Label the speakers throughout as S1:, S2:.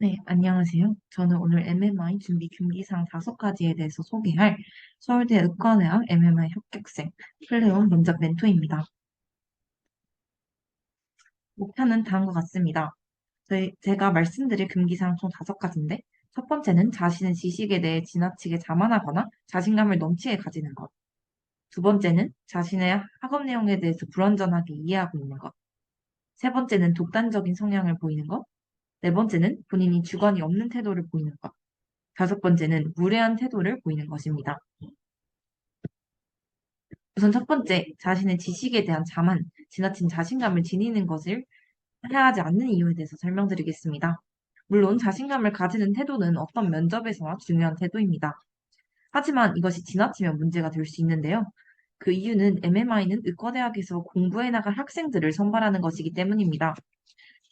S1: 네, 안녕하세요. 저는 오늘 MMI 준비 준비사항 5가지에 대해서 소개할 서울대 의과대학 MMI 합격생 클레온 면접 멘토입니다. 목표는 다음과 같습니다. 제가 말씀드릴 금기사항 총 5가지인데, 첫 번째는 자신의 지식에 대해 지나치게 자만하거나 자신감을 넘치게 가지는 것. 두 번째는 자신의 학업 내용에 대해서 불완전하게 이해하고 있는 것. 세 번째는 독단적인 성향을 보이는 것. 네 번째는 본인이 주관이 없는 태도를 보이는 것. 다섯 번째는 무례한 태도를 보이는 것입니다. 우선 첫 번째, 자신의 지식에 대한 자만, 지나친 자신감을 지니는 것을 해야 하지 않는 이유에 대해서 설명드리겠습니다. 물론 자신감을 가지는 태도는 어떤 면접에서나 중요한 태도입니다. 하지만 이것이 지나치면 문제가 될 수 있는데요. 그 이유는 MMI는 의과대학에서 공부해 나갈 학생들을 선발하는 것이기 때문입니다.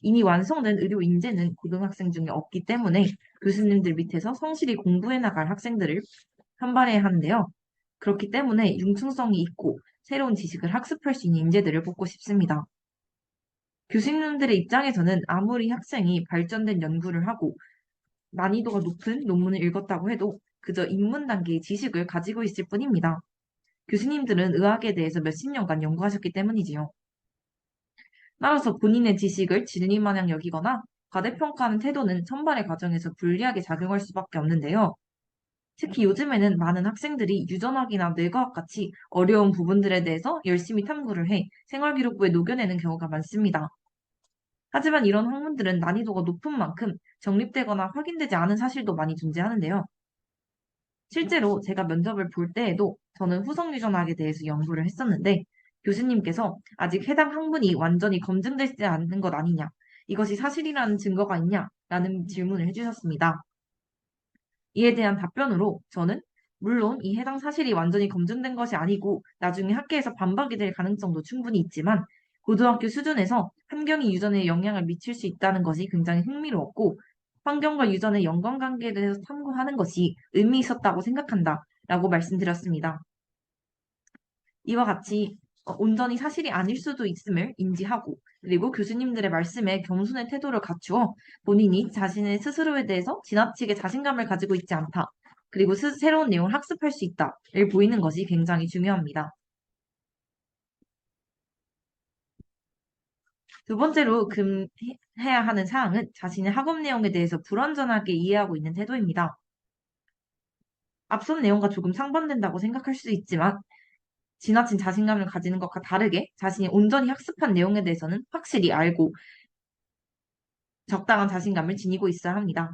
S1: 이미 완성된 의료 인재는 고등학생 중에 없기 때문에 교수님들 밑에서 성실히 공부해 나갈 학생들을 선발해야 하는데요. 그렇기 때문에 융통성이 있고 새로운 지식을 학습할 수 있는 인재들을 뽑고 싶습니다. 교수님들의 입장에서는 아무리 학생이 발전된 연구를 하고 난이도가 높은 논문을 읽었다고 해도 그저 입문 단계의 지식을 가지고 있을 뿐입니다. 교수님들은 의학에 대해서 몇십 년간 연구하셨기 때문이지요. 따라서 본인의 지식을 진리마냥 여기거나 과대평가하는 태도는 선발의 과정에서 불리하게 작용할 수밖에 없는데요. 특히 요즘에는 많은 학생들이 유전학이나 뇌과학 같이 어려운 부분들에 대해서 열심히 탐구를 해 생활기록부에 녹여내는 경우가 많습니다. 하지만 이런 학문들은 난이도가 높은 만큼 정립되거나 확인되지 않은 사실도 많이 존재하는데요. 실제로 제가 면접을 볼 때에도 저는 후성 유전학에 대해서 연구를 했었는데 교수님께서 아직 해당 학문이 완전히 검증되지 않는 것 아니냐, 이것이 사실이라는 증거가 있냐? 라는 질문을 해주셨습니다. 이에 대한 답변으로 저는 물론 이 해당 사실이 완전히 검증된 것이 아니고 나중에 학계에서 반박이 될 가능성도 충분히 있지만 고등학교 수준에서 환경이 유전에 영향을 미칠 수 있다는 것이 굉장히 흥미로웠고 환경과 유전의 연관관계에 대해서 탐구하는 것이 의미 있었다고 생각한다 라고 말씀드렸습니다. 이와 같이 온전히 사실이 아닐 수도 있음을 인지하고 그리고 교수님들의 말씀에 겸손의 태도를 갖추어 본인이 자신의 스스로에 대해서 지나치게 자신감을 가지고 있지 않다. 그리고 새로운 내용을 학습할 수 있다를 보이는 것이 굉장히 중요합니다. 두 번째로 해야 하는 사항은 자신의 학업 내용에 대해서 불완전하게 이해하고 있는 태도입니다. 앞선 내용과 조금 상반된다고 생각할 수 있지만 지나친 자신감을 가지는 것과 다르게 자신이 온전히 학습한 내용에 대해서는 확실히 알고 적당한 자신감을 지니고 있어야 합니다.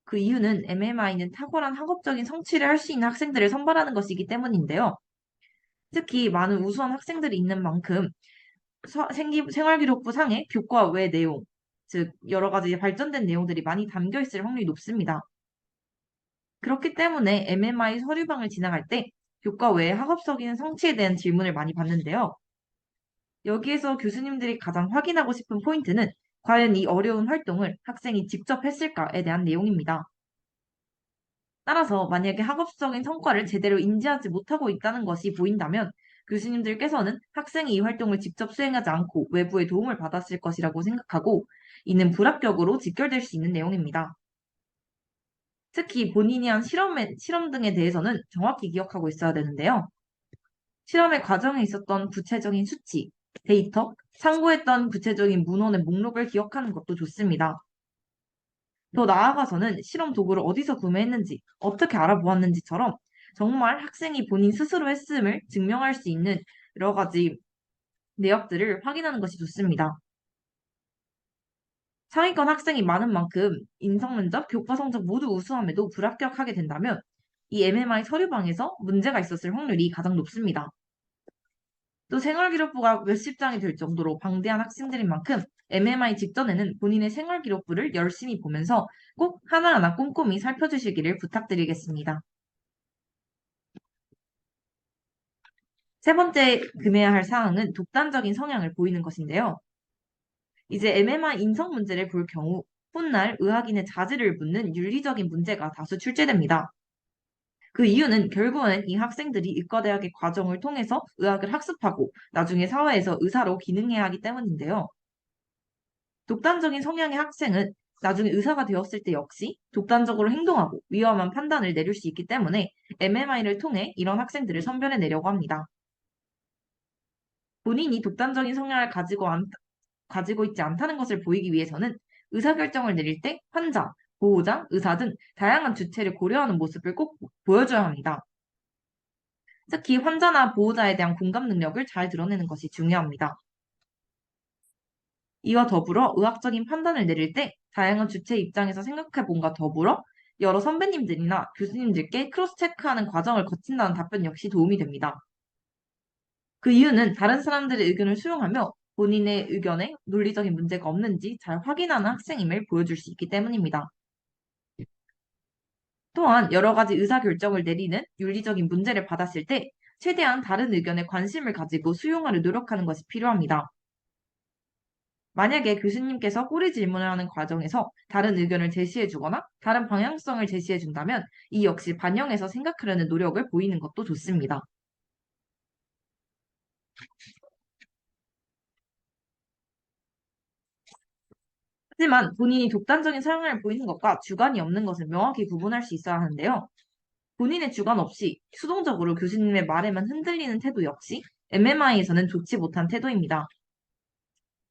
S1: 그 이유는 MMI는 탁월한 학업적인 성취를 할 수 있는 학생들을 선발하는 것이기 때문인데요. 특히 많은 우수한 학생들이 있는 만큼 생활기록부 상에 교과 외 내용, 즉 여러 가지 발전된 내용들이 많이 담겨 있을 확률이 높습니다. 그렇기 때문에 MMI 서류방을 지나갈 때 교과 외의 학업적인 성취에 대한 질문을 많이 받는데요. 여기에서 교수님들이 가장 확인하고 싶은 포인트는 과연 이 어려운 활동을 학생이 직접 했을까에 대한 내용입니다. 따라서 만약에 학업적인 성과를 제대로 인지하지 못하고 있다는 것이 보인다면 교수님들께서는 학생이 이 활동을 직접 수행하지 않고 외부의 도움을 받았을 것이라고 생각하고 이는 불합격으로 직결될 수 있는 내용입니다. 특히 본인이 한 실험 등에 대해서는 정확히 기억하고 있어야 되는데요. 실험의 과정에 있었던 구체적인 수치, 데이터, 참고했던 구체적인 문헌의 목록을 기억하는 것도 좋습니다. 더 나아가서는 실험 도구를 어디서 구매했는지, 어떻게 알아보았는지처럼 정말 학생이 본인 스스로 했음을 증명할 수 있는 여러 가지 내역들을 확인하는 것이 좋습니다. 상위권 학생이 많은 만큼 인성 면접, 교과 성적 모두 우수함에도 불합격하게 된다면 이 MMI 서류방에서 문제가 있었을 확률이 가장 높습니다. 또 생활기록부가 몇십 장이 될 정도로 방대한 학생들인 만큼 MMI 직전에는 본인의 생활기록부를 열심히 보면서 꼭 하나하나 꼼꼼히 살펴주시기를 부탁드리겠습니다. 세 번째 금해야 할 사항은 독단적인 성향을 보이는 것인데요. 이제 MMI 인성 문제를 볼 경우 훗날 의학인의 자질을 묻는 윤리적인 문제가 다수 출제됩니다. 그 이유는 결국은 이 학생들이 의과대학의 과정을 통해서 의학을 학습하고 나중에 사회에서 의사로 기능해야 하기 때문인데요. 독단적인 성향의 학생은 나중에 의사가 되었을 때 역시 독단적으로 행동하고 위험한 판단을 내릴 수 있기 때문에 MMI를 통해 이런 학생들을 선별해내려고 합니다. 본인이 독단적인 성향을 가지고 있지 않다는 것을 보이기 위해서는 의사결정을 내릴 때 환자, 보호자, 의사 등 다양한 주체를 고려하는 모습을 꼭 보여줘야 합니다. 특히 환자나 보호자에 대한 공감 능력을 잘 드러내는 것이 중요합니다. 이와 더불어 의학적인 판단을 내릴 때 다양한 주체 입장에서 생각해 본과 더불어 여러 선배님들이나 교수님들께 크로스 체크하는 과정을 거친다는 답변 역시 도움이 됩니다. 그 이유는 다른 사람들의 의견을 수용하며 본인의 의견에 논리적인 문제가 없는지 잘 확인하는 학생임을 보여줄 수 있기 때문입니다. 또한 여러 가지 의사결정을 내리는 윤리적인 문제를 받았을 때 최대한 다른 의견에 관심을 가지고 수용하려 노력하는 것이 필요합니다. 만약에 교수님께서 꼬리 질문을 하는 과정에서 다른 의견을 제시해 주거나 다른 방향성을 제시해 준다면 이 역시 반영해서 생각하려는 노력을 보이는 것도 좋습니다. 하지만 본인이 독단적인 성향을 보이는 것과 주관이 없는 것을 명확히 구분할 수 있어야 하는데요. 본인의 주관 없이 수동적으로 교수님의 말에만 흔들리는 태도 역시 MMI에서는 좋지 못한 태도입니다.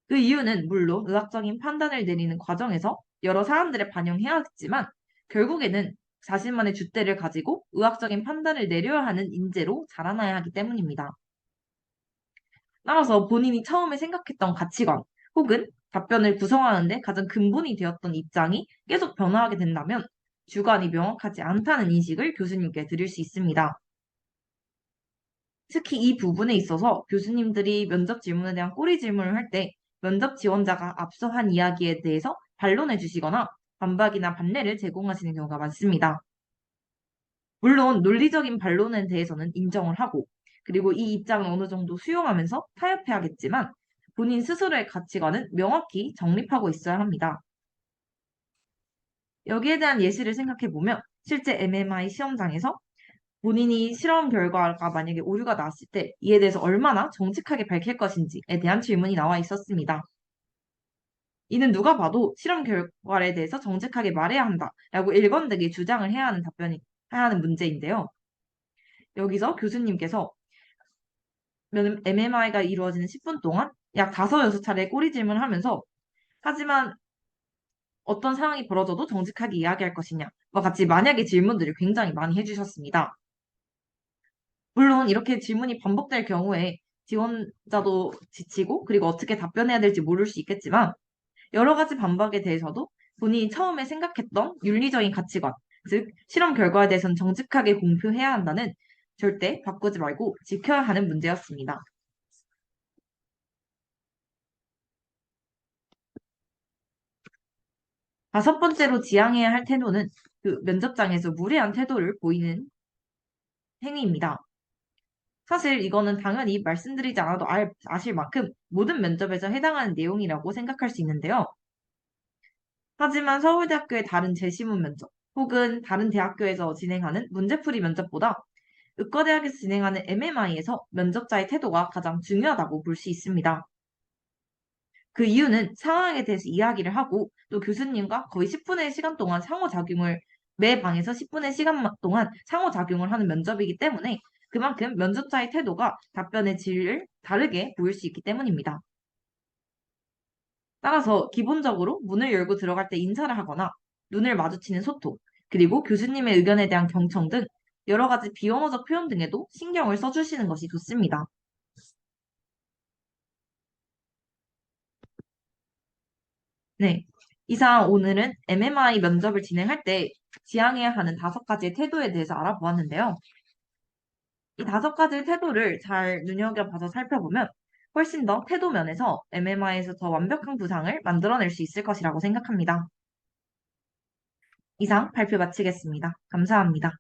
S1: 그 이유는 물론 의학적인 판단을 내리는 과정에서 여러 사람들을 반영해야 하겠지만 결국에는 자신만의 줏대를 가지고 의학적인 판단을 내려야 하는 인재로 자라나야 하기 때문입니다. 따라서 본인이 처음에 생각했던 가치관 혹은 답변을 구성하는데 가장 근본이 되었던 입장이 계속 변화하게 된다면 주관이 명확하지 않다는 인식을 교수님께 드릴 수 있습니다. 특히 이 부분에 있어서 교수님들이 면접 질문에 대한 꼬리 질문을 할 때 면접 지원자가 앞서 한 이야기에 대해서 반론해 주시거나 반박이나 반례를 제공하시는 경우가 많습니다. 물론 논리적인 반론에 대해서는 인정을 하고 그리고 이 입장을 어느 정도 수용하면서 타협해야겠지만 본인 스스로의 가치관은 명확히 정립하고 있어야 합니다. 여기에 대한 예시를 생각해 보면 실제 MMI 시험장에서 본인이 실험 결과가 만약에 오류가 나왔을 때 이에 대해서 얼마나 정직하게 밝힐 것인지에 대한 질문이 나와 있었습니다. 이는 누가 봐도 실험 결과에 대해서 정직하게 말해야 한다라고 일관되게 주장을 해야 하는 문제인데요. 여기서 교수님께서 MMI가 이루어지는 10분 동안 약 5, 6차례 꼬리 질문을 하면서 하지만 어떤 상황이 벌어져도 정직하게 이야기할 것이냐와 같이 만약의 질문들을 굉장히 많이 해주셨습니다. 물론 이렇게 질문이 반복될 경우에 지원자도 지치고 그리고 어떻게 답변해야 될지 모를 수 있겠지만 여러 가지 반박에 대해서도 본인이 처음에 생각했던 윤리적인 가치관, 즉 실험 결과에 대해서는 정직하게 공표해야 한다는 절대 바꾸지 말고 지켜야 하는 문제였습니다. 다섯 번째로 지양해야 할 태도는 그 면접장에서 무례한 태도를 보이는 행위입니다. 사실 이거는 당연히 말씀드리지 않아도 아실 만큼 모든 면접에서 해당하는 내용이라고 생각할 수 있는데요. 하지만 서울대학교의 다른 재시문 면접 혹은 다른 대학교에서 진행하는 문제풀이 면접보다 의과대학에서 진행하는 MMI에서 면접자의 태도가 가장 중요하다고 볼 수 있습니다. 그 이유는 상황에 대해서 이야기를 하고 또 교수님과 거의 10분의 시간 동안 매 방에서 10분의 시간 동안 상호작용을 하는 면접이기 때문에 그만큼 면접자의 태도가 답변의 질을 다르게 보일 수 있기 때문입니다. 따라서 기본적으로 문을 열고 들어갈 때 인사를 하거나 눈을 마주치는 소통, 그리고 교수님의 의견에 대한 경청 등 여러 가지 비언어적 표현 등에도 신경을 써주시는 것이 좋습니다. 네. 이상 오늘은 MMI 면접을 진행할 때 지향해야 하는 5가지의 태도에 대해서 알아보았는데요. 이 5가지의 태도를 잘 눈여겨봐서 살펴보면 훨씬 더 태도 면에서 MMI에서 더 완벽한 구상을 만들어낼 수 있을 것이라고 생각합니다. 이상 발표 마치겠습니다. 감사합니다.